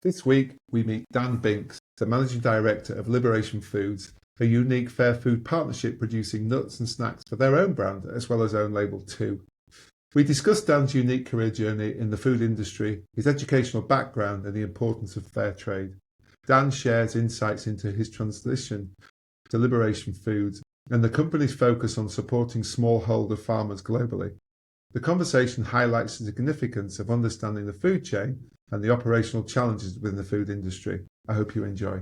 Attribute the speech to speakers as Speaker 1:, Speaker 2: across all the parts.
Speaker 1: This week, we meet Dan Binks, the Managing Director of Liberation Foods, a unique fair food partnership producing nuts and snacks for their own brand as well as own label too. We discuss Dan's unique career journey in the food industry, his educational background and the importance of fair trade. Dan shares insights into his transition to Liberation Foods and the company's focus on supporting smallholder farmers globally. The conversation highlights the significance of understanding the food chain and the operational challenges within the food industry. I hope you enjoy.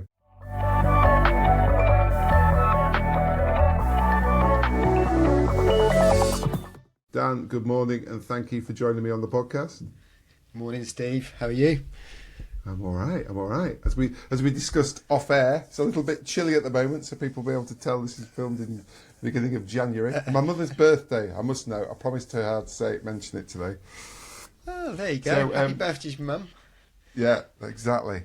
Speaker 1: Dan, good morning and thank you for joining me on the podcast.
Speaker 2: Morning, Steve. How are you?
Speaker 1: I'm all right. As we discussed off air, it's a little bit chilly at the moment, so people will be able to tell this is filmed in the beginning of January. My mother's birthday, I must know. I promised her I'd mention it today.
Speaker 2: Oh, there you go. Happy birthday to Mum.
Speaker 1: Yeah, exactly.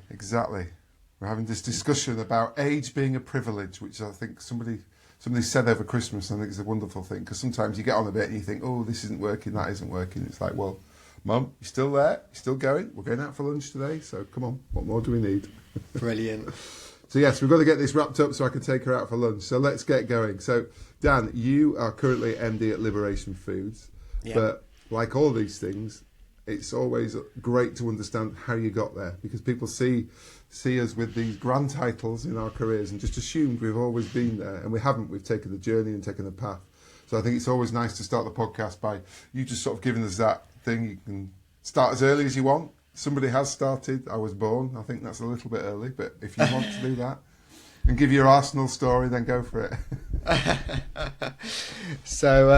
Speaker 1: We're having this discussion about age being a privilege, which I think somebody said over Christmas. I think it's a wonderful thing, because sometimes you get on a bit and you think, oh, this isn't working, that isn't working. It's like, well, Mum, you still there? You still going? We're going out for lunch today, so come on, what more do we need?
Speaker 2: Brilliant.
Speaker 1: So yes, we've got to get this wrapped up so I can take her out for lunch. So let's get going. So Dan, you are currently MD at Liberation Foods, but like all these things, it's always great to understand how you got there, because people see us with these grand titles in our careers and just assumed we've always been there, and we haven't. We've taken the journey and taken the path. So I think it's always nice to start the podcast by you just sort of giving us that thing. You can start as early as you want. Somebody has started. I was born. I think that's a little bit early, but if you want to do that and give your Arsenal story, then go for it.
Speaker 2: So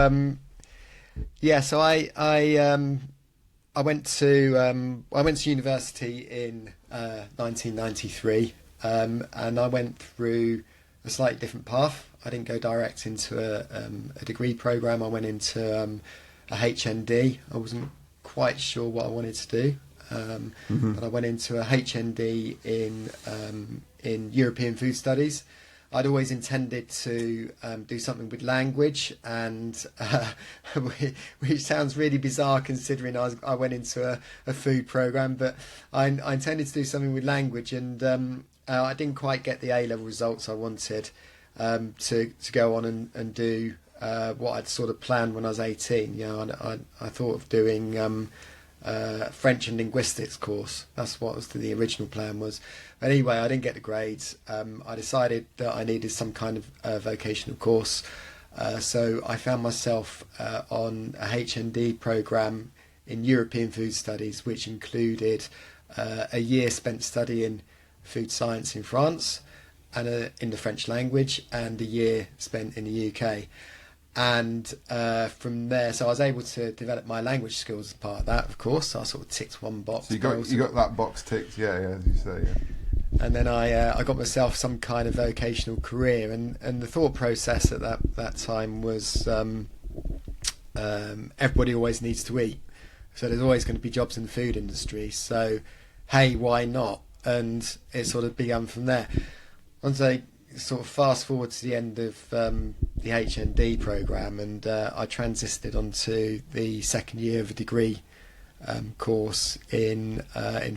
Speaker 2: I went to university in 1993, and I went through a slightly different path. I didn't go direct into a degree program. I went into a HND. I wasn't quite sure what I wanted to do, but I went into a HND in European food studies. I'd always intended to do something with language, and which sounds really bizarre considering I went into a food program, but I intended to do something with language, and I didn't quite get the A-level results I wanted to go on and do what I'd sort of planned when I was 18. You know, I thought of doing French and linguistics course. That's what the original plan was. But anyway, I didn't get the grades. I decided that I needed some kind of vocational course. So I found myself on a HND program in European food studies, which included a year spent studying food science in France and in the French language, and a year spent in the UK. And from there, so I was able to develop my language skills as part of that, of course. So I sort of ticked one box.
Speaker 1: So you got that box ticked, yeah, as you say, yeah.
Speaker 2: And then I got myself some kind of vocational career, and the thought process at that time was everybody always needs to eat, so there's always going to be jobs in the food industry. So hey, why not? And it sort of began from there. Once I sort of fast forward to the end of the HND program, and I transited onto the second year of a degree course in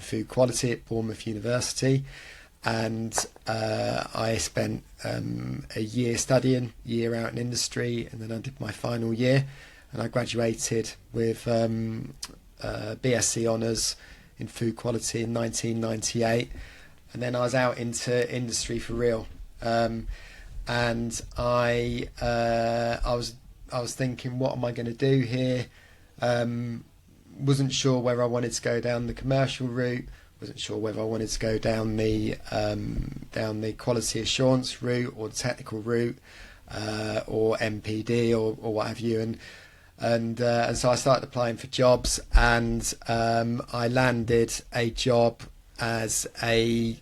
Speaker 2: food quality at Bournemouth University, and I spent a year studying, year out in industry, and then I did my final year, and I graduated with BSc honours in food quality in 1998, and then I was out into industry for real. And I was thinking, what am I going to do here? Wasn't sure whether I wanted to go down the commercial route. Wasn't sure whether I wanted to go down the quality assurance route or the technical route, or MPD or what have you. And so I started applying for jobs, and I landed a job as a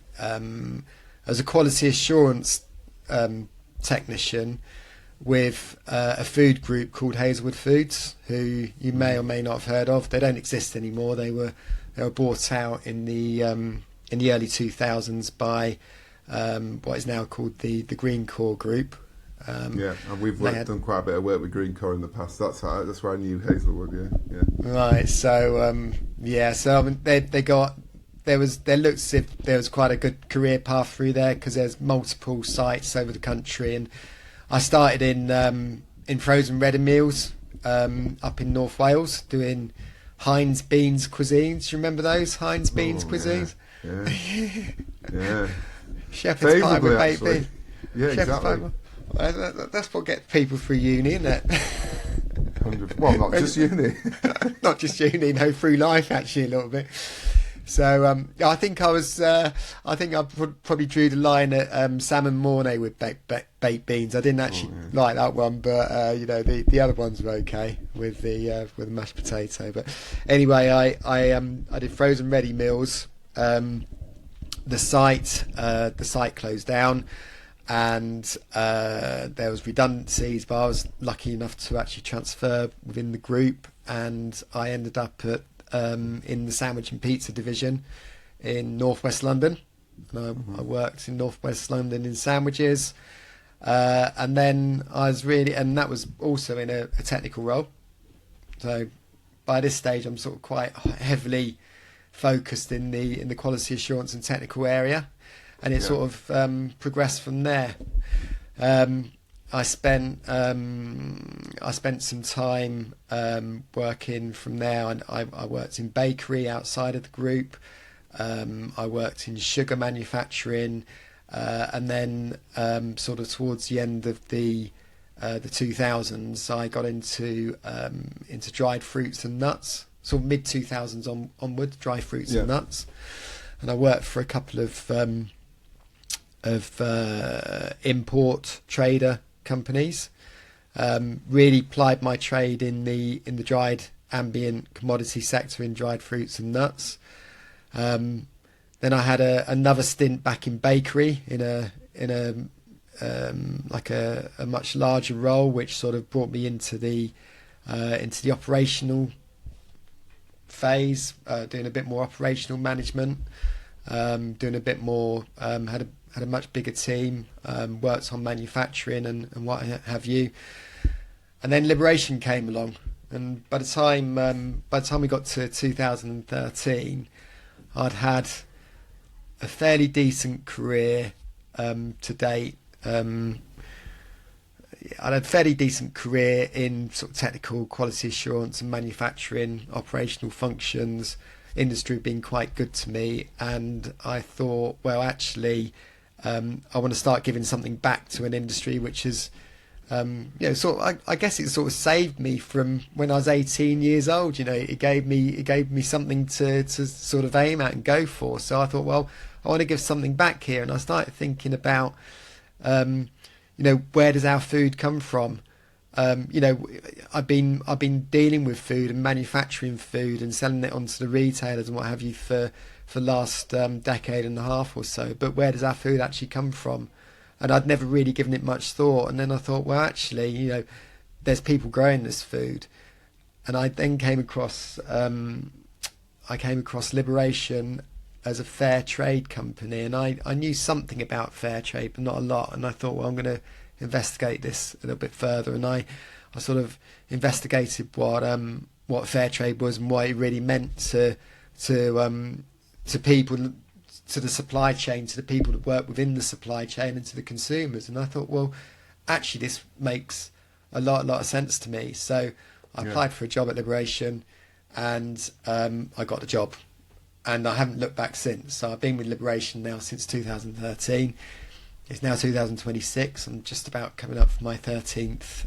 Speaker 2: quality assurance technechician with a food group called Hazelwood Foods, who you may or may not have heard of. They don't exist anymore. They were bought out in the early 2000s by what is now called the Green Core Group.
Speaker 1: And we've done quite a bit of work with Green Core in the past. That's where I knew Hazelwood. Yeah.
Speaker 2: Right. So so they got there looks as if there was quite a good career path through there, because there's multiple sites over the country, and I started in frozen ready meals up in North Wales, doing Heinz Beans cuisines. Do you remember those Heinz Beans cuisines?
Speaker 1: Yeah.
Speaker 2: Shepherd's pie with baked
Speaker 1: actually.
Speaker 2: beans.
Speaker 1: Yeah, exactly.
Speaker 2: That's what gets people through uni, isn't it?
Speaker 1: 100. Well, not just uni.
Speaker 2: Not just uni, no, through life actually a little bit. So I think I probably drew the line at salmon mornay with baked beans. I didn't actually like that one, but the other ones were okay with the mashed potato. But anyway, I did frozen ready meals. The site closed down, and there was redundancies, but I was lucky enough to actually transfer within the group, and I ended up at in the sandwich and pizza division in Northwest London. I worked in Northwest London in sandwiches, and then and that was also in a technical role. So by this stage, I'm sort of quite heavily focused in the quality assurance and technical area, and it sort of progressed from there. I spent some time working from there, and I worked in bakery outside of the group. I worked in sugar manufacturing, and then sort of towards the end of the 2000s, I got into dried fruits and nuts. Sort of mid 2000s onward, dry fruits and nuts, and I worked for a couple of import trader companies. Really plied my trade in the dried ambient commodity sector in dried fruits and nuts. Then I had another stint back in bakery in a much larger role, which sort of brought me into the operational phase, doing a bit more operational management, doing a bit more, had a much bigger team, worked on manufacturing and what have you. And then Liberation came along, and by the time we got to 2013, I'd had a fairly decent career to date. I had a fairly decent career in sort of technical quality assurance and manufacturing, operational functions, industry being quite good to me, and I thought, well, actually, I want to start giving something back to an industry which is, I guess it sort of saved me from when I was 18 years old. It gave me something to sort of aim at and go for. So I thought, well, I want to give something back here, and I started thinking about, where does our food come from? I've been dealing with food and manufacturing food and selling it onto the retailers and what have you for the last decade and a half or so. But where does our food actually come from? And I'd never really given it much thought. And then I thought, well, actually, there's people growing this food. And I then came across Liberation as a Fairtrade company, and I knew something about Fairtrade, but not a lot. And I thought, well, I'm going to investigate this a little bit further. And I sort of investigated what Fairtrade was and what it really meant to people, to the supply chain, to the people that work within the supply chain, and to the consumers. And I thought, well, actually, this makes a lot of sense to me. So I applied for a job at Liberation, and I got the job. And I haven't looked back since. So I've been with Liberation now since 2013. It's now 2026. I'm just about coming up for my 13th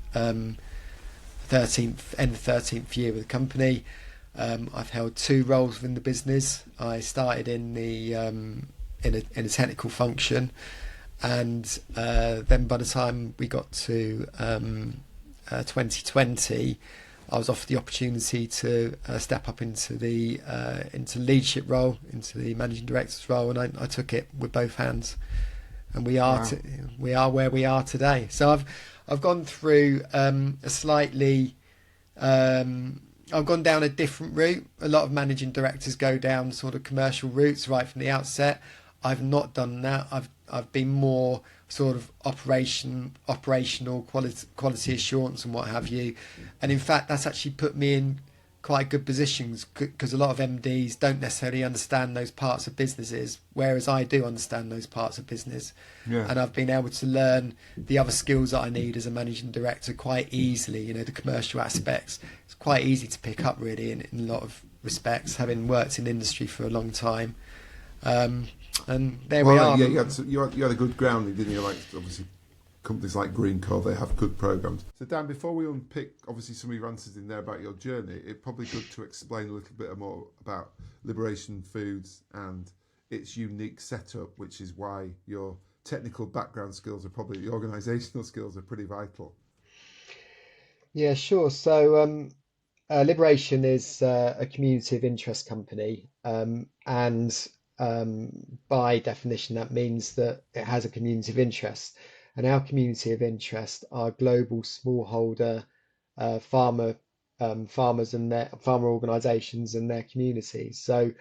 Speaker 2: year with the company. I've held 2 roles within the business. I started in a technical function, and then by the time we got to 2020, I was offered the opportunity to step up into the leadership role, into the managing director's role, and I took it with both hands. And we are where we are today. So I've gone through a slightly. I've gone down a different route. A lot of managing directors go down sort of commercial routes right from the outset. I've not done that. I've been more sort of operational quality assurance and what have you. And in fact, that's actually put me in quite a good position because a lot of MDs don't necessarily understand those parts of businesses, whereas I do understand those parts of business.
Speaker 1: Yeah.
Speaker 2: And I've been able to learn the other skills that I need as a managing director quite easily. You know, the commercial aspects. It's quite easy to pick up, really, in a lot of respects, having worked in industry for a long time. And there we are.
Speaker 1: Yeah, you had a good grounding, didn't you? Like, obviously, companies like Greencore, they have good programs. So, Dan, before we unpick, obviously, some of your answers in there about your journey, it's probably good to explain a little bit more about Liberation Foods and its unique setup, which is why your technical background skills are probably, the organisational skills are pretty vital.
Speaker 2: Yeah, sure. So, Liberation is a community of interest company, and by definition, that means that it has a community of interest. And our community of interest are global smallholder farmers and their farmer organisations and their communities. So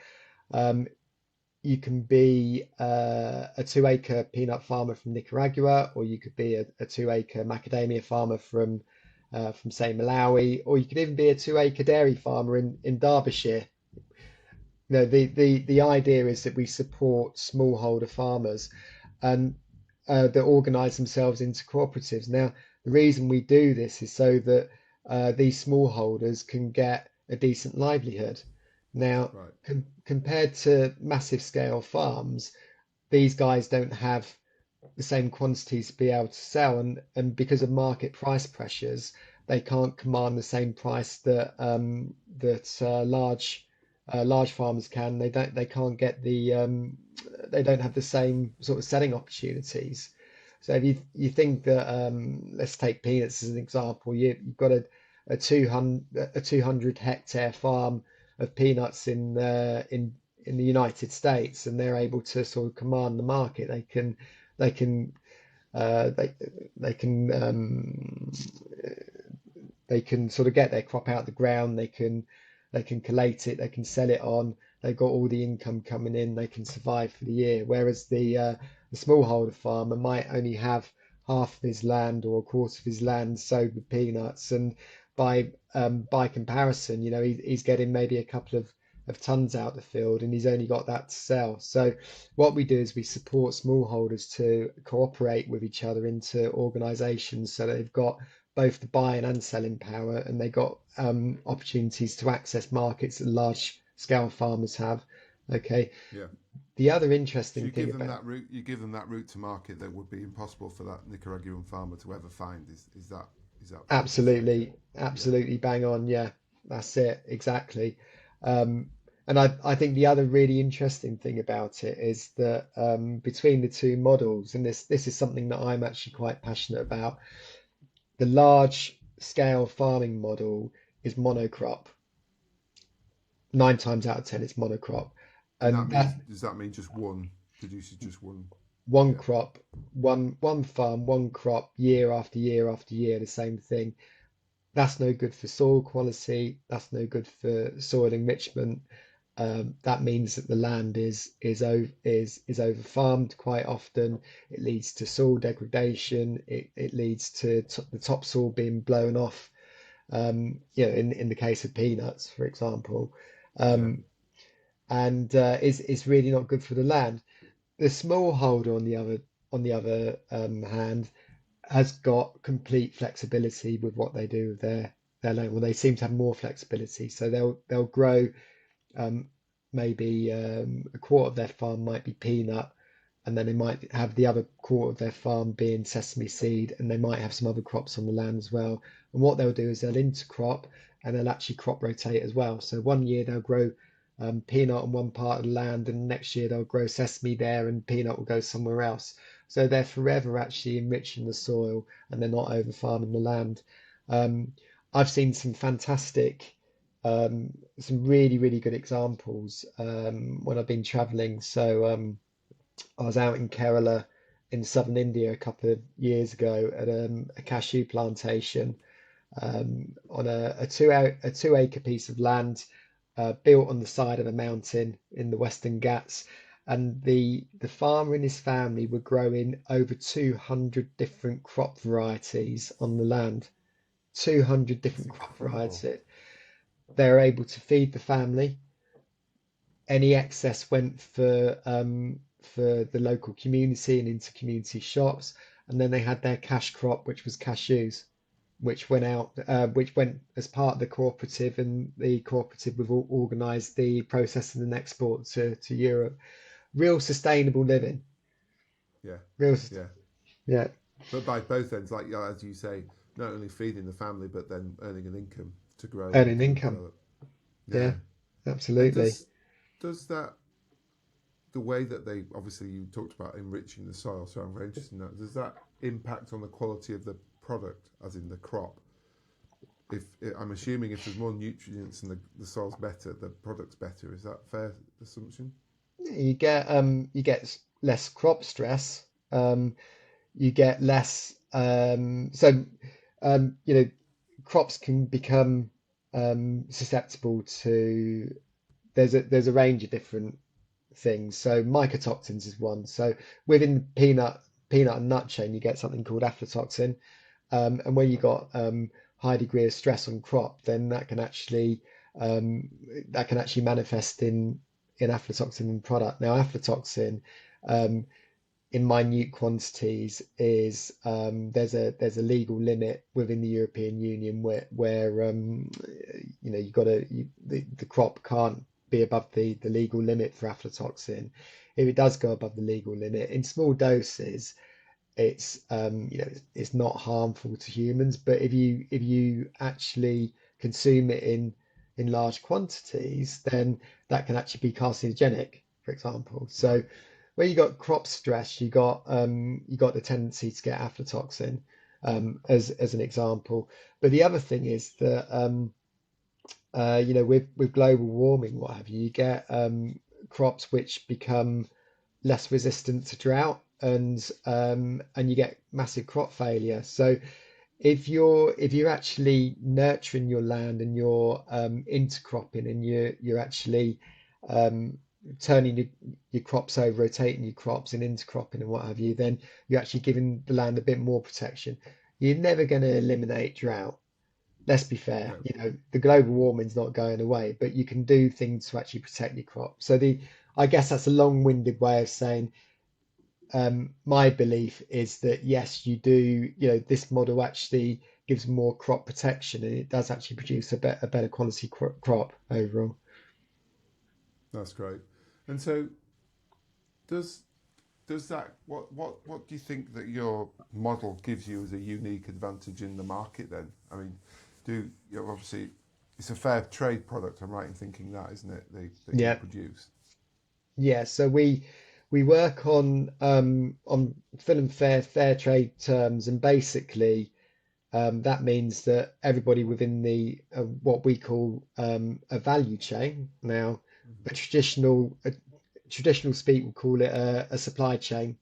Speaker 2: you can be a 2-acre peanut farmer from Nicaragua, or you could be a 2-acre macadamia farmer from say Malawi, or you could even be a 2-acre dairy farmer in Derbyshire. You know, the idea is that we support smallholder farmers and that organise themselves into cooperatives. Now, the reason we do this is so that these smallholders can get a decent livelihood. Now,
Speaker 1: right.
Speaker 2: Compared to massive scale farms, these guys don't have the same quantities to be able to sell, and because of market price pressures, they can't command the same price that large farmers can. They can't get they don't have the same sort of selling opportunities. So if you think that let's take peanuts as an example, you've got a 200 hectare farm of peanuts in the United States, and they're able to sort of command the market. They can they can sort of get their crop out the ground. They can collate it. They can sell it on. They've got all the income coming in. They can survive for the year. Whereas the smallholder farmer might only have half of his land or a quarter of his land sowed with peanuts, and by comparison, you know, he's getting maybe a couple of tons out the field, and he's only got that to sell. So what we do is we support smallholders to cooperate with each other into organisations, so they've got both the buying and selling power, and they got opportunities to access markets that large scale farmers have. Okay.
Speaker 1: Yeah.
Speaker 2: The other interesting
Speaker 1: you
Speaker 2: thing
Speaker 1: give them
Speaker 2: about
Speaker 1: that route, you give them that route to market that would be impossible for that Nicaraguan farmer to ever find. Is that
Speaker 2: absolutely bang on? Yeah, that's it exactly. And I think the other really interesting thing about it is that between the two models, and this is something that I'm actually quite passionate about, the large scale farming model is monocrop. 9 times out of 10, it's monocrop.
Speaker 1: And does that mean just one produces just
Speaker 2: one crop, one farm, one crop, year after year after year, the same thing? That's no good for soil quality. That's no good for soil enrichment. That means that the land is over farmed quite often. It leads to soil degradation. It leads to the topsoil being blown off. You know, in the case of peanuts, for example, and is really not good for the land. The smallholder, on the other hand, has got complete flexibility with what they do with their land. Well, they seem to have more flexibility, so they'll grow. Maybe a quarter of their farm might be peanut, and then they might have the other quarter of their farm being sesame seed, and they might have some other crops on the land as well. And what they'll do is they'll intercrop, and they'll actually crop rotate as well. So one year they'll grow peanut on one part of the land, and next year they'll grow sesame there, and peanut will go somewhere else. So they're forever actually enriching the soil, and they're not over farming the land. I've seen some fantastic, some really good examples when I've been traveling. So I was out in Kerala in southern India a couple of years ago at a cashew plantation on a 2 acre piece of land built on the side of a mountain in the Western Ghats. And the farmer and his family were growing over 200 different crop varieties on the land. 200 different crop varieties. they were able to feed the family. Any excess went for the local community and into community shops, and then they had their cash crop, which was cashews, which went as part of the cooperative, and the cooperative would organise the processing and export to Europe. Real sustainable living.
Speaker 1: Yeah,
Speaker 2: Real,
Speaker 1: yeah.
Speaker 2: yeah,
Speaker 1: But by both ends, like as you say, not only feeding the family, but then earning an income to grow
Speaker 2: earning
Speaker 1: and
Speaker 2: income.
Speaker 1: develop.
Speaker 2: Yeah,
Speaker 1: Yeah. And
Speaker 2: absolutely.
Speaker 1: does that the way that they obviously you talked about enriching the soil, so I'm very interested in that. Does that impact on the quality of the product, as in the crop? If I'm assuming if there's more nutrients and the soil's better, the product's better. Is that a fair assumption?
Speaker 2: You get less crop stress. You get less. You know, crops can become susceptible to. There's a range of different things. So mycotoxins is one. So within the peanut and nut chain, you get something called aflatoxin, and when you got high degree of stress on crop, then um, that can actually manifest in aflatoxin in product. Now, aflatoxin um, in minute quantities is there's a legal limit within the European Union where you know the crop can't be above the legal limit for aflatoxin. If it does go above the legal limit in small doses, it's it's not harmful to humans, but if you actually consume it in large quantities, then that can actually be carcinogenic, for example. So
Speaker 1: Right.
Speaker 2: where you got crop stress, you got the tendency to get aflatoxin, as an example. But the other thing is that with global warming, what have you, you get crops which become less resistant to drought, and you get massive crop failure. So if you're actually nurturing your land and you're intercropping, and you're actually um, turning your crops over, rotating your crops and intercropping and what have you, then you're actually giving the land a bit more protection. You're never going to eliminate drought. Let's be fair.
Speaker 1: No.
Speaker 2: The global warming's not going away, but you can do things to actually protect your crop. So I guess that's a long-winded way of saying my belief is that yes, you do. This model actually gives more crop protection, and it does actually produce a better quality crop overall.
Speaker 1: That's great. And so does does that what do you think that your model gives you as a unique advantage in the market then? I mean, obviously it's a fair trade product. I'm right in thinking that, isn't it? That you
Speaker 2: Yeah,
Speaker 1: produce.
Speaker 2: yeah. So we work on full and fair trade terms, and basically that means that everybody within the what we call a value chain. Now,
Speaker 1: Mm-hmm.
Speaker 2: a traditional speak would call it a supply chain,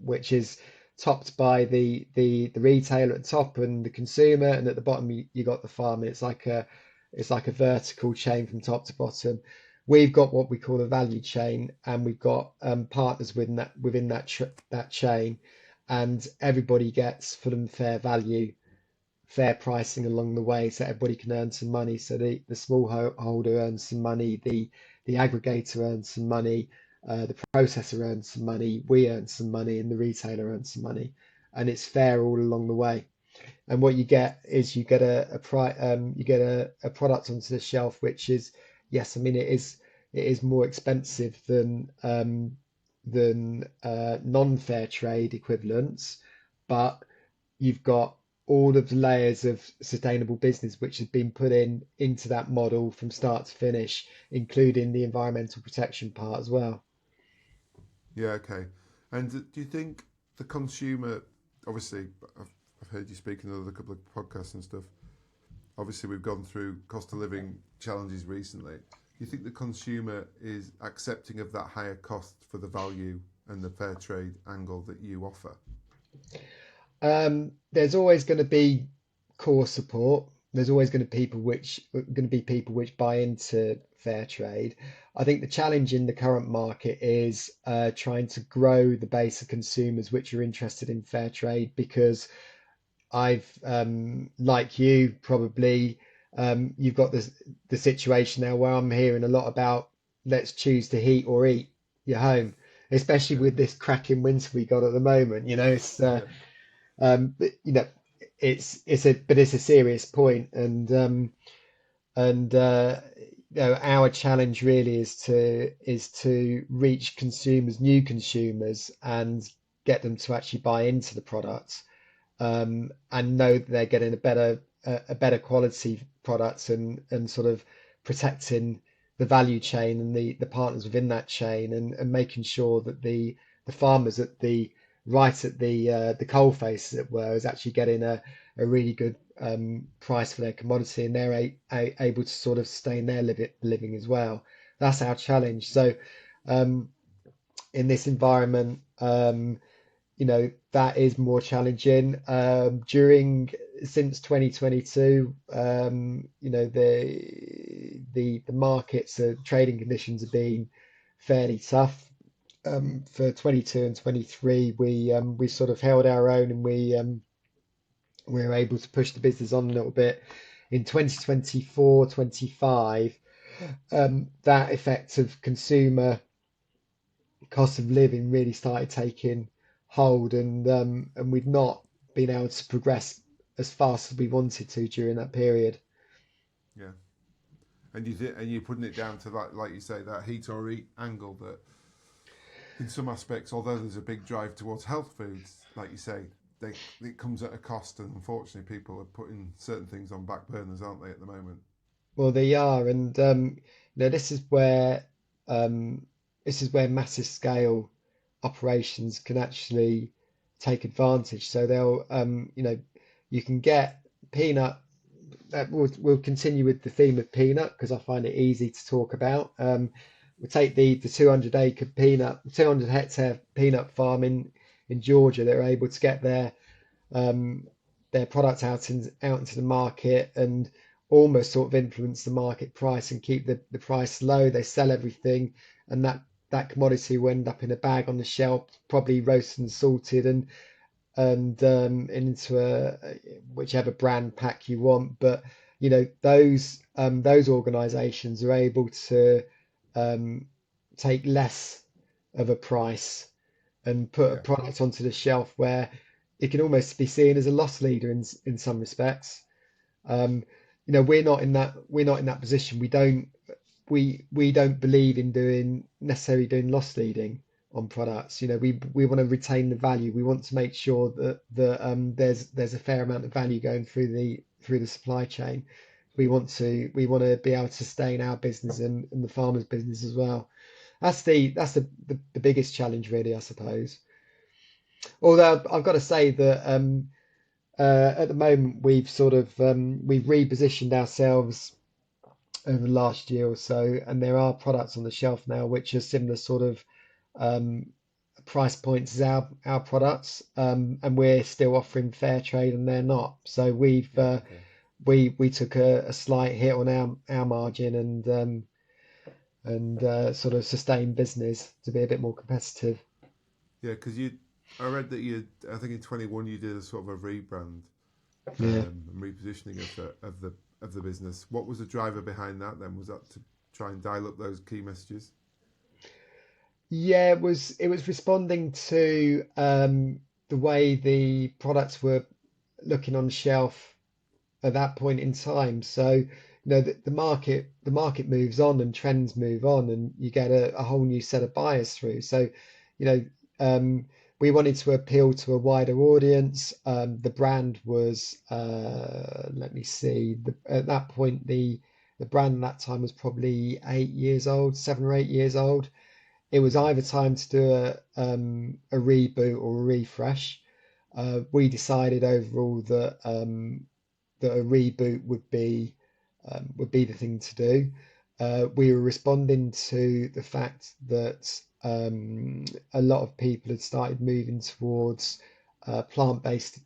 Speaker 2: which is topped by the retailer at the top and the consumer, and at the bottom you got the farmer. It's like a vertical chain from top to bottom. We've got what we call a value chain, and we've got partners within that chain, and everybody gets full and fair value, fair pricing along the way, so everybody can earn some money. So the small holder earns some money, the aggregator earns some money, the processor earns some money, we earn some money, and the retailer earns some money, and it's fair all along the way. And what you get is you get a product onto the shelf, which is, yes, I mean it is more expensive than non-fair trade equivalents, but you've got all of the layers of sustainable business which has been put into that model from start to finish, including the environmental protection part as well.
Speaker 1: Yeah. Okay. And do you think the consumer? Obviously, I've heard you speak in another couple of podcasts and stuff. Obviously, we've gone through cost of living challenges recently. Do you think the consumer is accepting of that higher cost for the value and the fair trade angle that you offer?
Speaker 2: There's always going to be core support. There's always going to be people which buy into fair trade. I think the challenge in the current market is trying to grow the base of consumers which are interested in fair trade, because I've, like you, probably you've got the situation now where I'm hearing a lot about let's choose to heat or eat your home, especially
Speaker 1: Yeah.
Speaker 2: with this cracking winter we got at the moment. It's
Speaker 1: Yeah.
Speaker 2: but, it's a serious point, and our challenge really is to reach consumers, new consumers, and get them to actually buy into the product, and know that they're getting a better quality product, and sort of protecting the value chain and the partners within that chain, and making sure that the farmers at the coal face, as it were, is actually getting a really good price for their commodity, and they're able to sort of sustain their living as well. That's our challenge. So um, in this environment, that is more challenging. During Since 2022, the markets, trading conditions have been fairly tough. For 22 and 23, we sort of held our own, and we were able to push the business on a little bit. In 2024, 25, that effect of consumer cost of living really started taking hold, and we've not been able to progress as fast as we wanted to during that period.
Speaker 1: Yeah. And you're putting it down to like you say, that heat or eat angle, that in some aspects, although there's a big drive towards health foods, like you say, it comes at a cost, and unfortunately people are putting certain things on back burners, aren't they, at the moment?
Speaker 2: Well, they are, and this is where massive scale operations can actually take advantage. So you can get peanut. We'll continue with the theme of peanut because I find it easy to talk about. We take the 200 hectare peanut farm in Georgia. They're able to get um, their product out into the market, and almost sort of influence the market price and keep the price low. They sell everything, and that commodity will end up in a bag on the shelf, probably roasted and salted, and into whichever brand pack you want. But those organisations are able to um, take less of a price and put a
Speaker 1: Yeah.
Speaker 2: product onto the shelf where it can almost be seen as a loss leader in some respects. Um, we're not in that position. We don't believe in necessarily doing loss leading on products. We want to retain the value. We want to make sure that there's a fair amount of value going through the supply chain. We want to be able to sustain our business, and the farmers' business as well. That's the biggest challenge, really, I suppose. Although I've got to say that at the moment we've repositioned ourselves over the last year or so, and there are products on the shelf now which are similar sort of um, price points as our products, and we're still offering fair trade, and they're not. So
Speaker 1: Yeah. Okay.
Speaker 2: we took a slight hit on our margin, and sort of sustained business to be a bit more competitive.
Speaker 1: Yeah, because I read that I think in 21 you did a sort of a rebrand,
Speaker 2: Yeah.
Speaker 1: and repositioning of the business. What was the driver behind that then? Was that to try and dial up those key messages?
Speaker 2: Yeah, it was responding to the way the products were looking on the shelf at that point in time. So, the market moves on, and trends move on, and you get a whole new set of buyers through. So, you know, um, we wanted to appeal to a wider audience. The brand was, let me see, at that point, the brand at that time was probably 8 years old, 7 or 8 years old. It was
Speaker 1: Okay.
Speaker 2: either time to do a reboot or a refresh. We decided overall that a reboot would be the thing to do. We were responding to the fact that a lot of people had started moving towards plant-based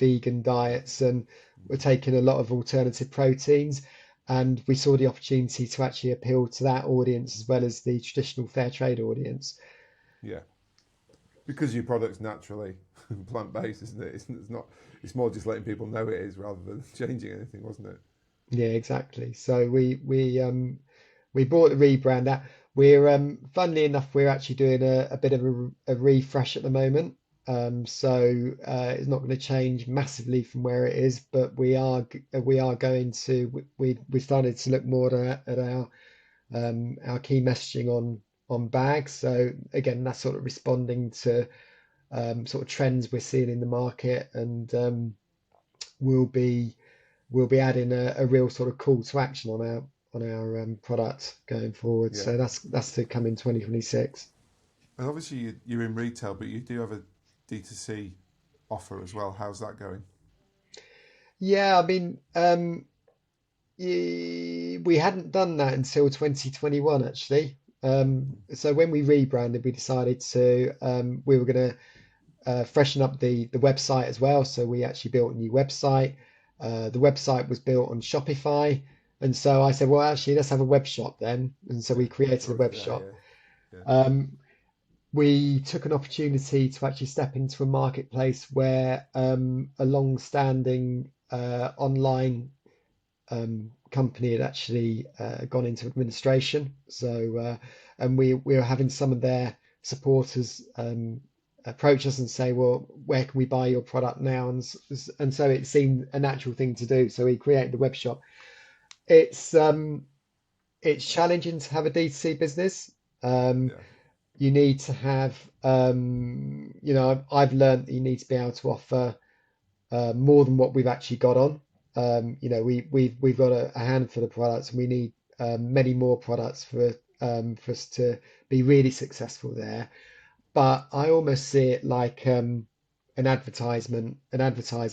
Speaker 2: vegan diets, and were taking a lot of alternative proteins. And we saw the opportunity to actually appeal to that audience as well as the traditional fair trade audience.
Speaker 1: Yeah, because your product's naturally plant based, isn't it? It's not. It's more just letting people know it is rather than changing anything, wasn't it?
Speaker 2: Yeah, exactly. So we bought the rebrand out. We're funnily enough, we're actually doing a bit of a refresh at the moment. It's not going to change massively from where it is, but we are going to we started to look more at our key messaging on bags. So again, that's sort of responding to sort of trends we're seeing in the market, and we'll be we'll be adding a real sort of call to action on our product going forward.
Speaker 1: Yeah.
Speaker 2: So that's to come in 2026.
Speaker 1: And obviously you're in retail, but you do have a D2C offer as well. How's that going?
Speaker 2: Yeah, I mean, we hadn't done that until 2021 actually. So when we rebranded, we decided we were going to freshen up the website as well. So we actually built a new website. The website was built on Shopify. And so I said, well, actually, let's have a web shop then. And so
Speaker 1: Yeah.
Speaker 2: we created a
Speaker 1: Sorry for
Speaker 2: web
Speaker 1: that.
Speaker 2: shop.
Speaker 1: Yeah.
Speaker 2: Um, we took an opportunity to actually step into a marketplace where a long-standing online company had actually gone into administration. And we were having some of their supporters approach us and say, well, where can we buy your product now? And so it seemed a natural thing to do. So we created the web shop. It's um, it's challenging to have a D2C business. Um,
Speaker 1: Yeah.
Speaker 2: you need to have, I've learned that you need to be able to offer more than what we've actually got on. We've got a handful of products, and we need many more products for us to be really successful there. But I almost see it like an advertising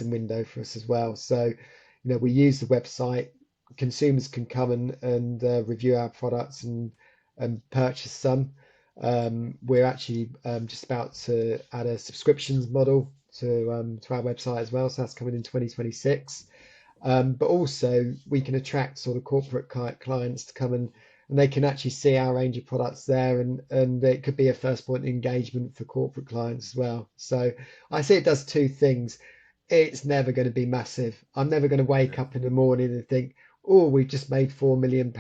Speaker 2: window for us as well. So, we use the website. Consumers can come and review our products and purchase some. We're actually just about to add a subscriptions model to our website as well. So that's coming in 2026. But also we can attract sort of corporate clients to come and they can actually see our range of products there, and it could be a first point of engagement for corporate clients as well. So I see it does two things. It's never going to be massive. I'm never going to wake
Speaker 1: Yeah.
Speaker 2: up in the morning and think, oh, we've just made £4 million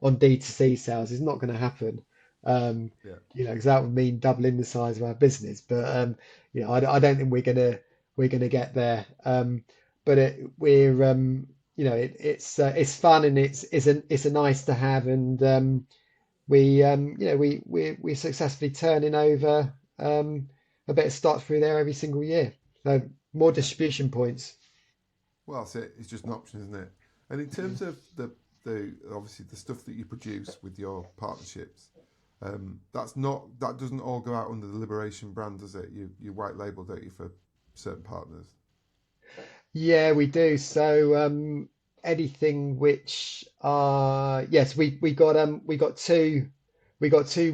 Speaker 2: on D2C sales. It's not going to happen. Um,
Speaker 1: Yeah.
Speaker 2: because that would mean doubling the size of our business. But I don't think we're gonna get there. But it's fun, and it's a nice to have, and we're successfully turning over a bit of stock through there every single year. So more
Speaker 1: Yeah.
Speaker 2: distribution points.
Speaker 1: Well, that's it. It's just an option, isn't it? And in terms of the obviously the stuff that you produce with your partnerships, that doesn't all go out under the Liberation brand, does it? You white label, don't you, for certain partners?
Speaker 2: Yeah, we do. So anything which yes, we got two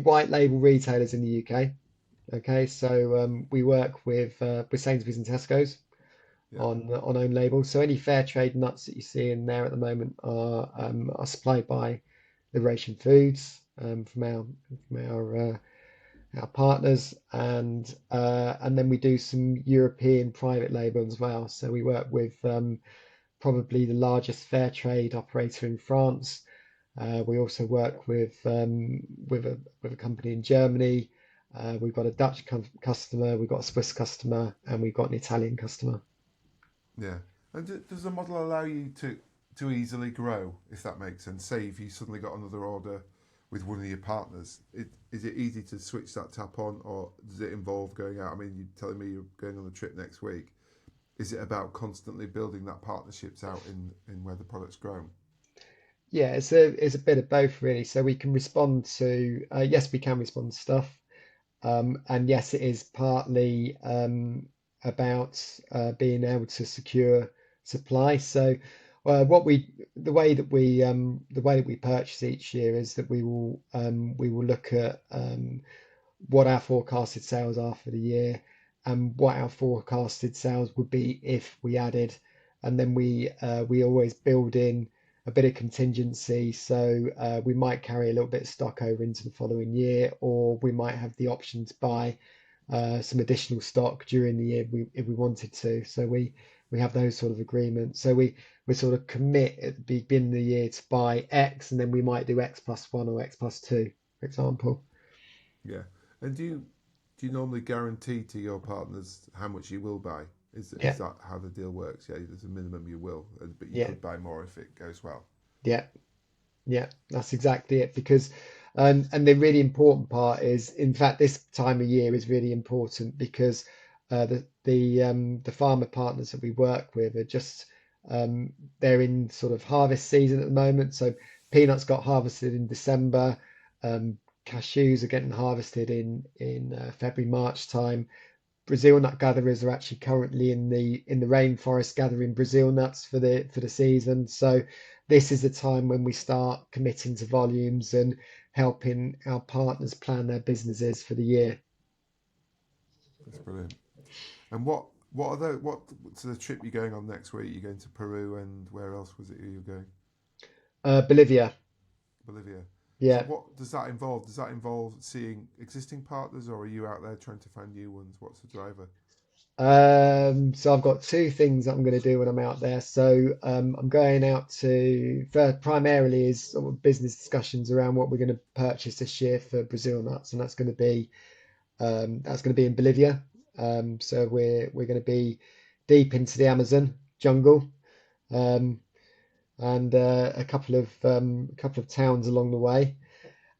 Speaker 2: white label retailers in the UK. Okay, so we work with Sainsbury's and Tesco's
Speaker 1: Yeah.
Speaker 2: on own label. So any Fairtrade nuts that you see in there at the moment are supplied by Liberation Foods from our partners, and then we do some European private label as well. So we work with probably the largest fair trade operator in France. We also work with a company in Germany. We've got a Dutch customer, we've got a Swiss customer, and we've got an Italian customer.
Speaker 1: Yeah. And does the model allow you to easily grow, if that makes sense? Say if you suddenly got another order with one of your partners, is it easy to switch that tap on, or does it involve going out? I mean, you're telling me you're going on a trip next week. Is it about constantly building that partnerships out in where the product's grown?
Speaker 2: Yeah, it's a bit of both really. So we can respond to yes, we can respond to stuff, and yes, it is partly about being able to secure supply. So what we the way that we purchase each year is that we will look at what our forecasted sales are for the year and what our forecasted sales would be if we added, and then we always build in a bit of contingency. So we might carry a little bit of stock over into the following year, or we might have the option to buy some additional stock during the year if we wanted to. So we have those sort of agreements. So we sort of commit at the beginning of the year to buy X, and then we might do X+1 or X+2, for example.
Speaker 1: Yeah. And do you normally guarantee to your partners how much you will buy? Is
Speaker 2: Yeah,
Speaker 1: that how the deal works? Yeah, there's a minimum you will, but you
Speaker 2: yeah,
Speaker 1: could buy more if it goes well.
Speaker 2: yeah, yeah. That's exactly it. Because, and the really important part is, in fact, this time of year is really important because the farmer partners that we work with are just they're in sort of harvest season at the moment. So peanuts got harvested in December. Um, Cashews are getting harvested in February, March time. Brazil nut gatherers are actually currently in the rainforest gathering Brazil nuts for the season. So this is the time when we start committing to volumes and helping our partners plan their businesses for the year.
Speaker 1: That's brilliant. And what's the trip you're going on next week? You're going to Peru, and where else was it you're going?
Speaker 2: Bolivia,
Speaker 1: Bolivia. So
Speaker 2: yeah.
Speaker 1: what does that involve? Does that involve seeing existing partners, or are you out there trying to find new ones? What's the driver?
Speaker 2: So I've got two things that I'm going to do when I'm out there. So I'm going out to primarily is sort of business discussions around what we're going to purchase this year for Brazil nuts, and that's going to be in Bolivia. So we're going to be deep into the Amazon jungle, um, and a couple of towns along the way.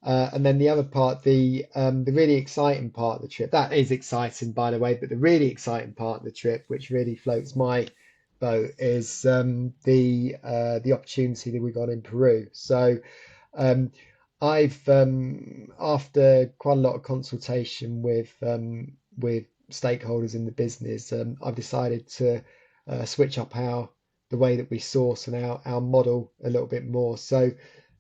Speaker 2: And then the other part, the really exciting part of the trip, that is exciting by the way, but the really exciting part of the trip, which really floats my boat, is the opportunity that we got in Peru. So um, I've after quite a lot of consultation with stakeholders in the business, I've decided to switch up the way that we source and our model a little bit more. So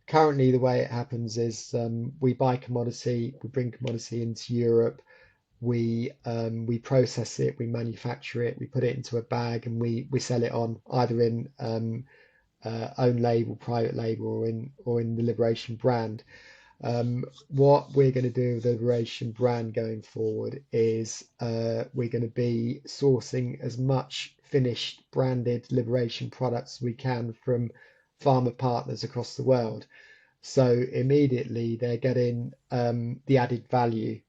Speaker 2: currently, the way it happens is we buy commodity, we bring commodity into Europe, we process it, we manufacture it, we put it into a bag, and we sell it on either in own label, private label, or in the Liberation brand. What we're going to do with the Liberation brand going forward is we're going to be sourcing as much finished branded Liberation products as we can from farmer partners across the world. So immediately they're getting the added value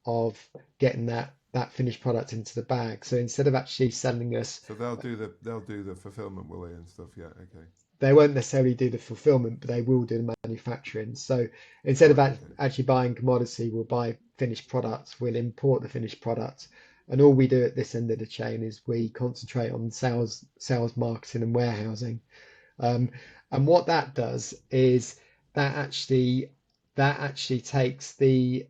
Speaker 2: of getting that finished product into the bag. So instead of actually selling us,
Speaker 1: So they'll do the fulfillment, will they, and stuff? Yeah. Okay.
Speaker 2: they won't necessarily do the fulfillment, but they will do the manufacturing. So instead of
Speaker 1: Right. Okay.
Speaker 2: actually buying commodity, we'll buy finished products. We'll import the finished product, and all we do at this end of the chain is we concentrate on sales, marketing, and warehousing. Um, and what that does is that actually that actually takes the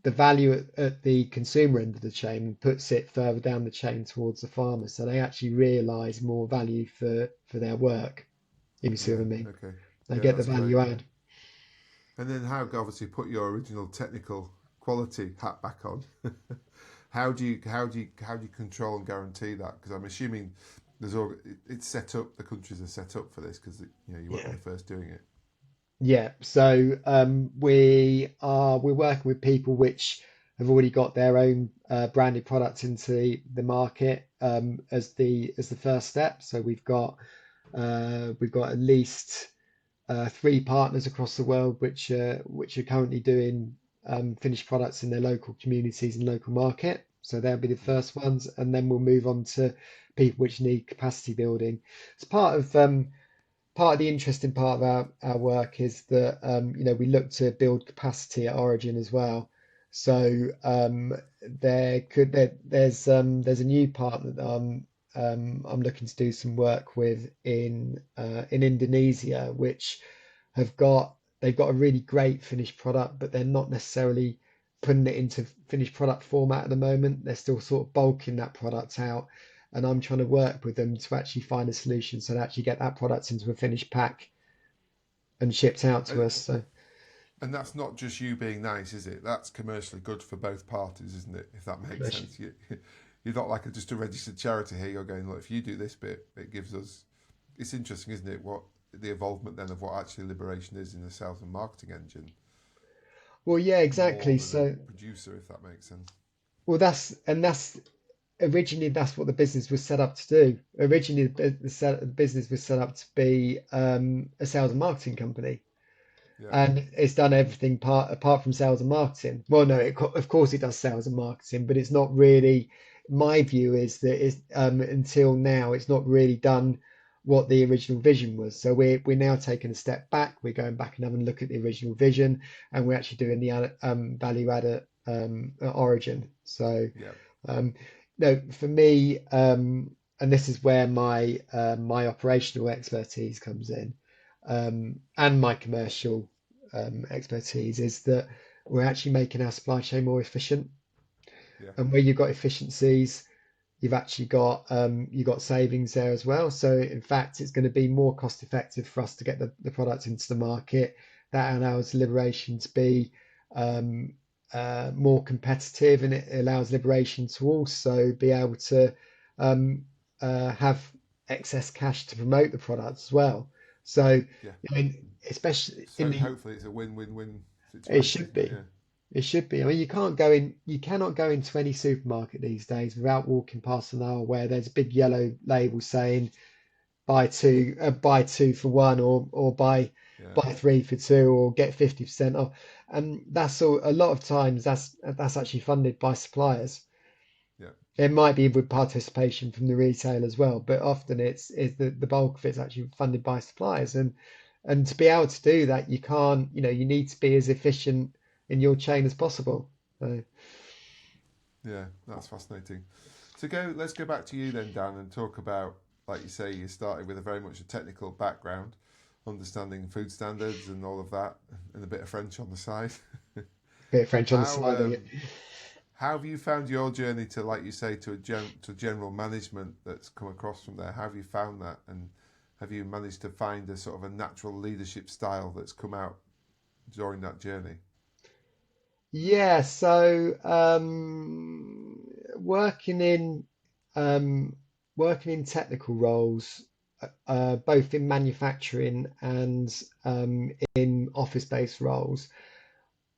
Speaker 2: value at the consumer end of the chain and puts it further down the chain towards the farmer, so they actually realise more value for their work. If you see what
Speaker 1: Yeah.
Speaker 2: I mean,
Speaker 1: Okay.
Speaker 2: they
Speaker 1: Yeah,
Speaker 2: get the
Speaker 1: that's great.
Speaker 2: value add.
Speaker 1: And then how obviously put your original technical quality hat back on. How do you control and guarantee that? Because I'm assuming it's set up. The countries are set up for this because you won't be
Speaker 2: Yeah.
Speaker 1: the first doing it.
Speaker 2: Yeah, so we're working with people which have already got their own branded products into the market as the first step. So we've got at least three partners across the world which are currently doing finished products in their local communities and local market. So they'll be the
Speaker 1: Yeah.
Speaker 2: first ones, and then we'll move on to people which need capacity building. It's part of the interesting part of our work is that we look to build capacity at origin as well. So there's a new partner that I'm looking to do some work with in Indonesia, which they've got a really great finished product, but they're not necessarily putting it into finished product format at the moment. They're still sort of bulking that product out, and I'm trying to work with them to actually find a solution so to actually get that product into a finished pack and shipped out to
Speaker 1: And,
Speaker 2: us. So
Speaker 1: and that's not just you being nice, is it? That's commercially good for both parties, isn't it? If that makes
Speaker 2: commercial.
Speaker 1: sense. You're not like just a registered charity here. You're going, look, if you do this bit, it gives us. It's interesting, isn't it? What the involvement then of what actually Liberation is in the sales and marketing engine,
Speaker 2: Well, yeah,
Speaker 1: more
Speaker 2: exactly.
Speaker 1: than a
Speaker 2: So
Speaker 1: producer, if that makes sense.
Speaker 2: well, that's originally that's what the business was set up to do. Originally, the business was set up to be a sales and marketing company,
Speaker 1: Yeah.
Speaker 2: and it's done everything apart from sales and marketing. Well, no, of course it does sales and marketing, but it's not really. My view is that it's until now it's not really done what the original vision was. So we're now taking a step back. We're going back and having a look at the original vision, and we're actually doing the value add at origin. So
Speaker 1: Yeah.
Speaker 2: um, no, for me, and this is where my operational expertise comes in, and my commercial expertise is that we're actually making our supply chain more efficient.
Speaker 1: Yeah.
Speaker 2: And where you've got efficiencies, you've got savings there as well. So in fact, it's going to be more cost effective for us to get the product into the market. That allows Liberation to be um, more competitive, and it allows Liberation to also be able to um, have excess cash to promote the product as well. So
Speaker 1: Yeah.
Speaker 2: I mean, especially in
Speaker 1: So
Speaker 2: the
Speaker 1: hopefully it's a win-win-win
Speaker 2: it
Speaker 1: situation.
Speaker 2: should be.
Speaker 1: Yeah.
Speaker 2: It should be. I mean, you cannot go into any supermarket these days without walking past an aisle where there's a big yellow label saying buy two for one, or
Speaker 1: Yeah.
Speaker 2: buy three for two, or get 50% off. And that's all. A lot of times that's actually funded by suppliers.
Speaker 1: Yeah.
Speaker 2: It might be with participation from the retail as well, but often it's the bulk of it's actually funded by suppliers. And to be able to do that, you can't, you need to be as efficient in your chain as possible. So,
Speaker 1: Yeah. That's fascinating. Let's go back to you then, Dan, and talk about, like you say, you started with a very much a technical background, understanding food standards and all of that, and a bit of French on the side.
Speaker 2: bit of French on the
Speaker 1: How
Speaker 2: side of it.
Speaker 1: how have you found your journey to, like you say, to general management that's come across from there? How have you found that, and have you managed to find a sort of a natural leadership style that's come out during that journey?
Speaker 2: Yeah, so um, working in technical roles, both in manufacturing and in office-based roles,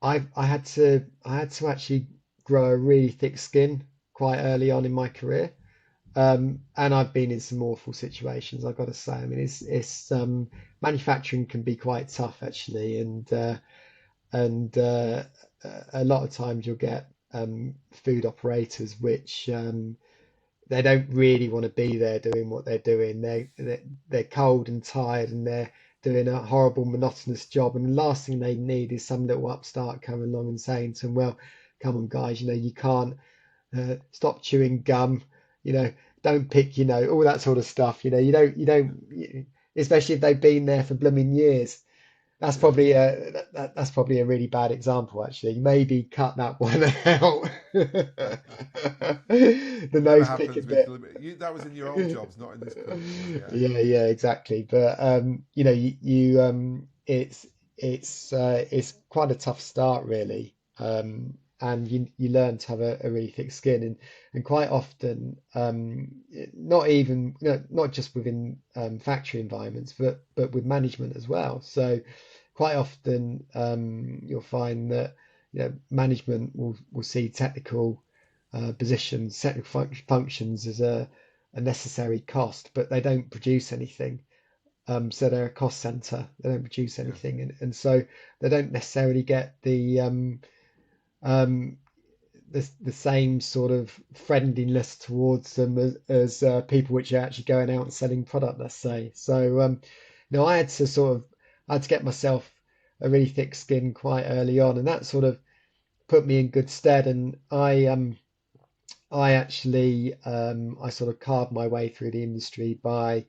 Speaker 2: I had to actually grow a really thick skin quite early on in my career. And I've been in some awful situations, I've got to say. I mean, it's manufacturing can be quite tough actually, and a lot of times you'll get food operators which they don't really want to be there doing what they're doing. They're cold and tired, and they're doing a horrible monotonous job. And the last thing they need is some little upstart coming along and saying to them, "Well, come on, guys, you can't stop chewing gum, you know, don't pick, all that sort of stuff. Especially if they've been there for blooming years."
Speaker 1: Yeah.
Speaker 2: That's probably a really bad example, actually. Maybe cut that one out. The
Speaker 1: Never
Speaker 2: nose picking
Speaker 1: happens with
Speaker 2: bit.
Speaker 1: that was in your old jobs, not in this current one. Yeah.
Speaker 2: Yeah, yeah, exactly. But it's quite a tough start, really. And you learn to have a really thick skin, and quite often, not even, not just within factory environments, but with management as well. So quite often, you'll find that management will see technical positions, technical functions as a necessary cost, but they don't produce anything. So they're a cost center. They don't produce
Speaker 1: Yeah.
Speaker 2: anything, and so they don't necessarily get um, the same sort of friendliness towards them as people which are actually going out and selling product, let's say. So I had to get myself a really thick skin quite early on, and that sort of put me in good stead. And I actually I sort of carved my way through the industry by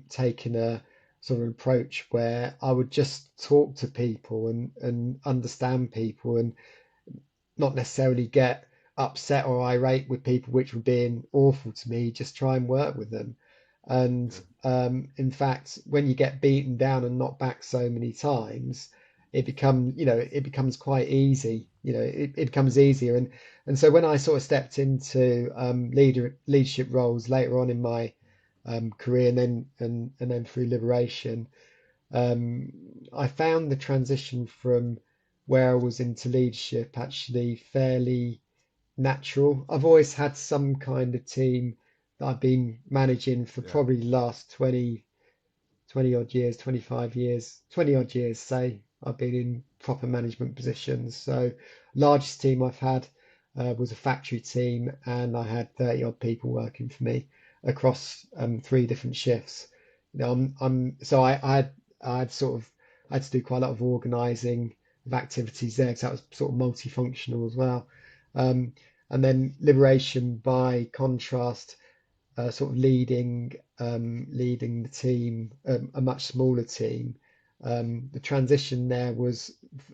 Speaker 2: taking a sort of approach where I would just talk to people and understand people, and not necessarily get upset or irate with people which were being awful to me, just try and work with them. And
Speaker 1: Yeah.
Speaker 2: in fact, when you get beaten down and knocked back so many times, it becomes quite easy. It becomes easier. And so when I sort of stepped into leadership roles later on in my career, and then through Liberation, um, I found the transition from where I was into leadership actually fairly natural. I've always had some kind of team that I've been managing for
Speaker 1: Yeah.
Speaker 2: probably the last 20 odd years, 25 years, 20 odd years, say, I've been in proper management positions. So, largest team I've had was a factory team, and I had 30 odd people working for me across three different shifts. So I had sort of, I had to do quite a lot of organising of activities there because that was sort of multifunctional as well. Um, and then Liberation, by contrast, sort of leading the team, a much smaller team. The transition there was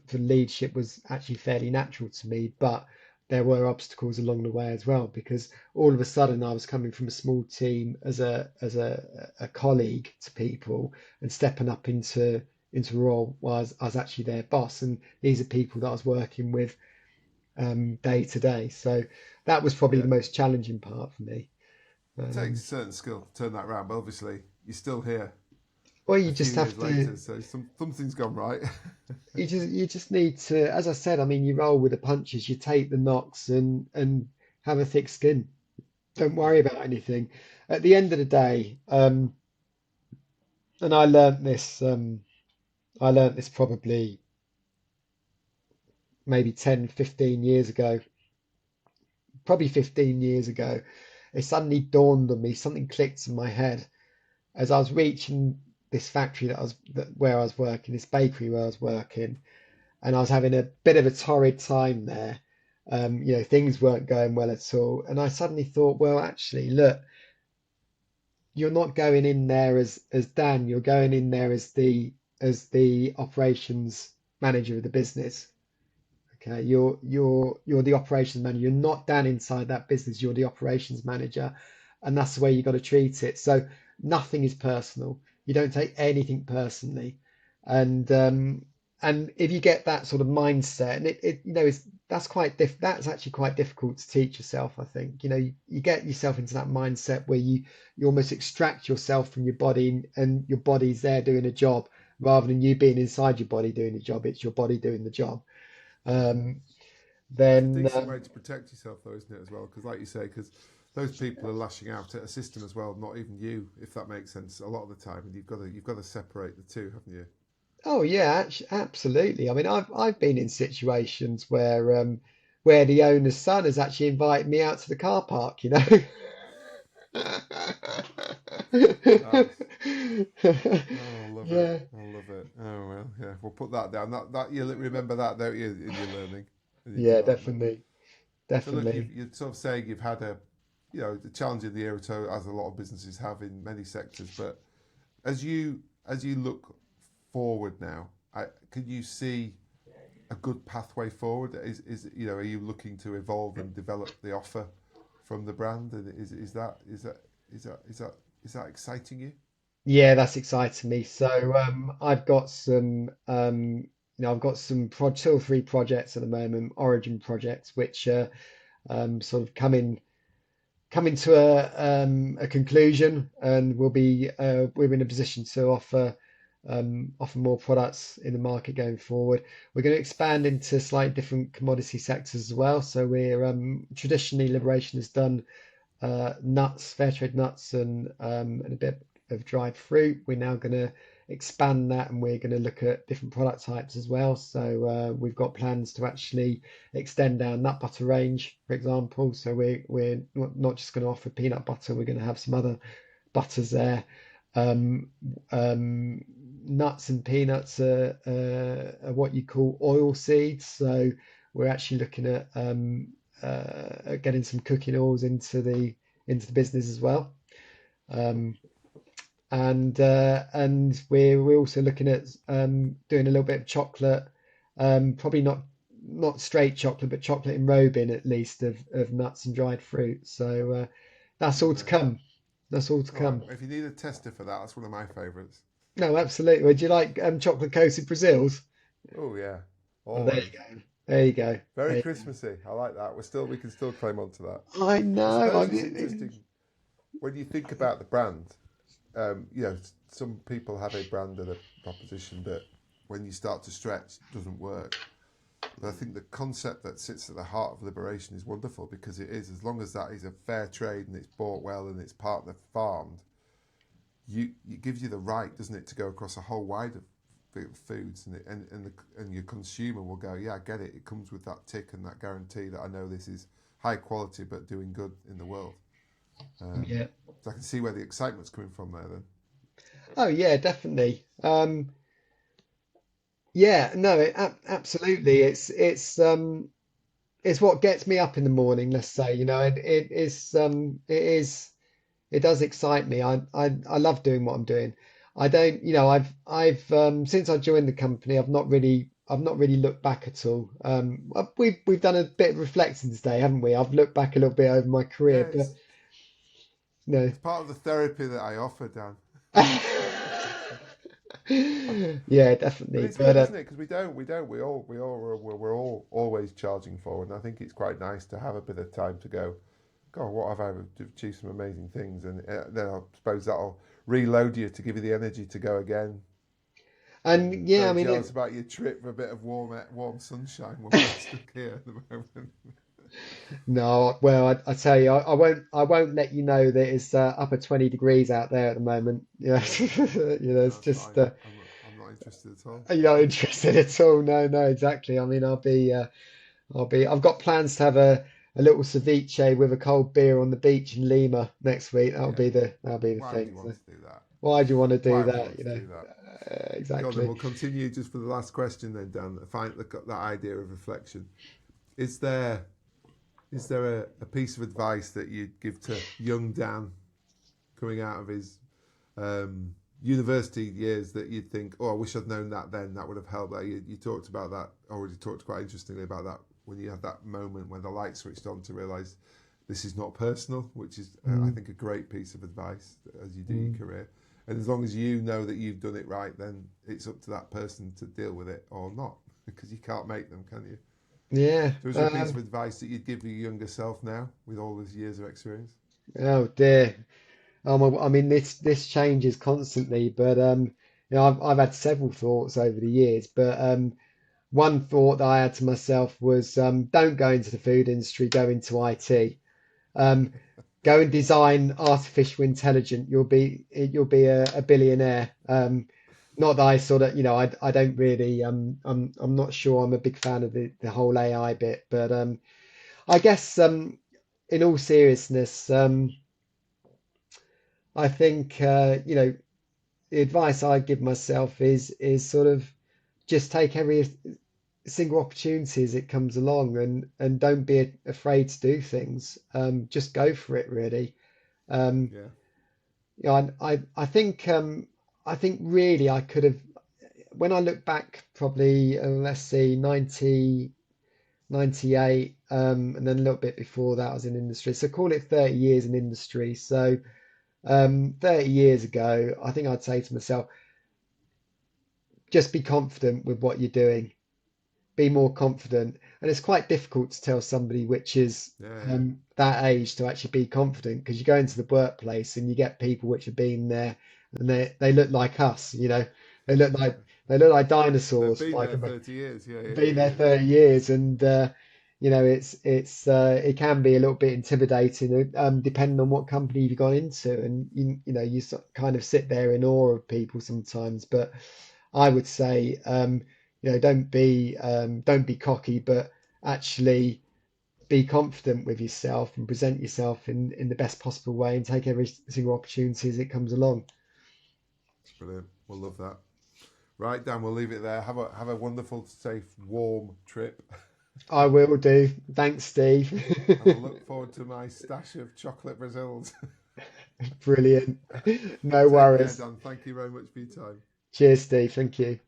Speaker 2: for leadership was actually fairly natural to me, but there were obstacles along the way as well because all of a sudden I was coming from a small team as a colleague to people and stepping up into a role was I was actually their boss, and these are people that I was working with day to day. So that was probably
Speaker 1: Yeah.
Speaker 2: the most challenging part for me.
Speaker 1: It takes
Speaker 2: Um,
Speaker 1: a certain skill to turn that around, but obviously you're still here
Speaker 2: Well,
Speaker 1: a
Speaker 2: you
Speaker 1: few
Speaker 2: just
Speaker 1: years
Speaker 2: have to.
Speaker 1: later, so something's gone right.
Speaker 2: You just need to, as I said. I mean, you roll with the punches. You take the knocks and have a thick skin. Don't
Speaker 1: Yeah.
Speaker 2: worry about anything. At the end of the day, and I learnt this. I learnt this probably maybe 10, 15 years ago. Probably 15 years ago. It suddenly dawned on me. Something clicked in my head as I was reaching this factory where I was working, this bakery where I was working, and I was having a bit of a torrid time there. Things weren't going well at all. And I suddenly thought, well, actually, look, you're not going in there as Dan, you're going in there as the operations manager of the business. Okay, you're the operations manager. You're not Dan inside that business, you're the operations manager. And that's the way you got to treat it. So nothing is personal. You don't take anything personally. And and if you get that sort of mindset, and that's actually quite difficult to teach yourself, I think. You get yourself into that mindset where you almost extract yourself from your body, and your body's there doing a job rather than you being inside your body doing the job. It's your body doing the job. Um,
Speaker 1: It's a
Speaker 2: then
Speaker 1: decent way to protect yourself, though, isn't it, as well? Because, like you say, because those people are lashing out at a system as well, not even you, if that makes sense. A lot of the time, and you've got to separate the two, haven't you?
Speaker 2: Oh yeah, absolutely. I mean, I've been in situations where the owner's son has actually invited me out to the car park, you know.
Speaker 1: Nice. Oh, I love it.
Speaker 2: Yeah,
Speaker 1: I love it. Oh well, yeah. We'll put that down. That you remember that, don't you, in your learning and your
Speaker 2: yeah,
Speaker 1: development.
Speaker 2: definitely,
Speaker 1: So look,
Speaker 2: definitely.
Speaker 1: you're sort of saying you've had the challenge of the year or two, as a lot of businesses have in many sectors. But as you look forward now, can you see a good pathway forward? Are you looking to evolve and develop the offer from the brand? And is that exciting you?
Speaker 2: Yeah, that's exciting me. So I've got some two or three projects at the moment, Origin projects, which are sort of coming to a conclusion, and we're in a position to offer more products in the market going forward. We're going to expand into slightly different commodity sectors as well. So we're traditionally Liberation has done nuts, Fairtrade nuts, and a bit of dried fruit. We're now going to expand that, and we're going to look at different product types as well. So we've got plans to actually extend our nut butter range, for example. So we're not just going to offer peanut butter. We're going to have some other butters there. Um, Nuts and peanuts are what you call oil seeds. So we're actually looking at getting some cooking oils into the business as well. Um, and we're also looking at doing a little bit of chocolate, probably not straight chocolate, but chocolate enrobing at least of nuts and dried fruit. So that's all to
Speaker 1: Nice.
Speaker 2: come. That's all to
Speaker 1: All right.
Speaker 2: come.
Speaker 1: If you need a tester for that, that's one of my favourites.
Speaker 2: No, absolutely. Would you like chocolate coated Brazils?
Speaker 1: Oh yeah,
Speaker 2: Oh, there you
Speaker 1: always.
Speaker 2: go. There you go.
Speaker 1: Very
Speaker 2: There you
Speaker 1: Christmassy. I like that. We can still claim on to that.
Speaker 2: go. I
Speaker 1: I
Speaker 2: know.
Speaker 1: suppose it's interesting when you think about the brand. Some people have a brand and a proposition that when you start to stretch doesn't work. I think the concept that sits at the heart of liberation is wonderful, because it is, as long as that is a fair trade and it's bought well and it's partner farmed, it gives you the right, doesn't it, to go across a whole wide of foods, and your consumer will go, yeah, I get it. It comes with that tick and that guarantee that I know this is high quality but doing good in the world.
Speaker 2: Yeah.
Speaker 1: So I can see where the excitement's coming from there then.
Speaker 2: Oh yeah, definitely. Yeah, no, absolutely. It's what gets me up in the morning. Let's say, it does excite me. I love doing what I'm doing. I don't, I've since I joined the company, I've not really looked back at all. We've done a bit of reflecting today, haven't we? I've looked back a little bit over my
Speaker 1: Yeah,
Speaker 2: career, but no.
Speaker 1: it's part of the therapy that I offer, Dan.
Speaker 2: Yeah,
Speaker 1: But
Speaker 2: definitely.
Speaker 1: it's
Speaker 2: But
Speaker 1: good, isn't it? Because we're all always charging forward, and I think it's quite nice to have a bit of time to go, God, what have I achieved? Some amazing things, and then I suppose that'll reload you to give you the energy to go again.
Speaker 2: and yeah, I
Speaker 1: Very
Speaker 2: mean,
Speaker 1: jealous about your trip for a bit of warm sunshine when we're stuck here at the moment.
Speaker 2: no, well, I tell you, I won't let you know that it's upper 20 degrees out there at the moment. Yeah,
Speaker 1: Yeah,
Speaker 2: it's
Speaker 1: that's
Speaker 2: just
Speaker 1: fine. I'm not interested at all.
Speaker 2: you're not interested at all. No, no, exactly. I mean, I've got plans to have a little ceviche with a cold beer on the beach in Lima next week.
Speaker 1: Yeah.
Speaker 2: That'll be the
Speaker 1: Why would
Speaker 2: thing.
Speaker 1: you
Speaker 2: So
Speaker 1: want to do that?
Speaker 2: why do you want to do
Speaker 1: Why would you
Speaker 2: that?
Speaker 1: want to do that? God, then
Speaker 2: Exactly.
Speaker 1: we'll continue just for the last question then, Dan. Find that idea of reflection. Is there a piece of advice that you'd give to young Dan coming out of his university years that you'd think, oh, I wish I'd known that then, that would have helped? That you talked about that, already talked quite interestingly about that, when you had that moment when the light switched on to realise this is not personal, which is, I think, a great piece of advice as you do your career. And as long as you know that you've done it right, then it's up to that person to deal with it or not, because you can't make them, can you?
Speaker 2: Yeah.
Speaker 1: So is there a piece of advice that you'd give your younger self now with all those years of experience?
Speaker 2: Oh dear. I mean, this changes constantly, but I've had several thoughts over the years, but one thought that I had to myself was, don't go into the food industry, go into IT. Um, Go and design artificial intelligence. You'll be a billionaire. Not that I sort of, I don't really, I'm not sure I'm a big fan of the whole AI bit, but I guess in all seriousness, I think the advice I give myself is sort of just take every single opportunity as it comes along, and don't be afraid to do things. Just go for it, really. Um,
Speaker 1: Yeah.
Speaker 2: I think really I could have, when I look back, probably let's see, 98, and then a little bit before that I was in industry. So call it 30 years in industry. So 30 years ago, I think I'd say to myself, just be confident with what you're doing. Be more confident. And it's quite difficult to tell somebody which is
Speaker 1: Yeah.
Speaker 2: that age to actually be confident, because you go into the workplace and you get people which have been there, and they look like us, they look like
Speaker 1: They've
Speaker 2: dinosaurs,
Speaker 1: been
Speaker 2: like
Speaker 1: there 30 years. Yeah, yeah,
Speaker 2: been
Speaker 1: yeah,
Speaker 2: there
Speaker 1: yeah.
Speaker 2: 30 years, and it can be a little bit intimidating, depending on what company you've gone into, and you kind of sit there in awe of people sometimes. But I would say, don't be cocky, but actually be confident with yourself and present yourself in the best possible way, and take every single opportunity as it comes along.
Speaker 1: Brilliant. We'll love that. Right, Dan, we'll leave it there. Have a wonderful, safe, warm trip.
Speaker 2: I will do. Thanks, Steve.
Speaker 1: And I'll look forward to my stash of chocolate Brazils.
Speaker 2: Brilliant. No
Speaker 1: Take care,
Speaker 2: worries.
Speaker 1: Dan. Thank you very much for your time.
Speaker 2: Cheers, Steve. Thank you.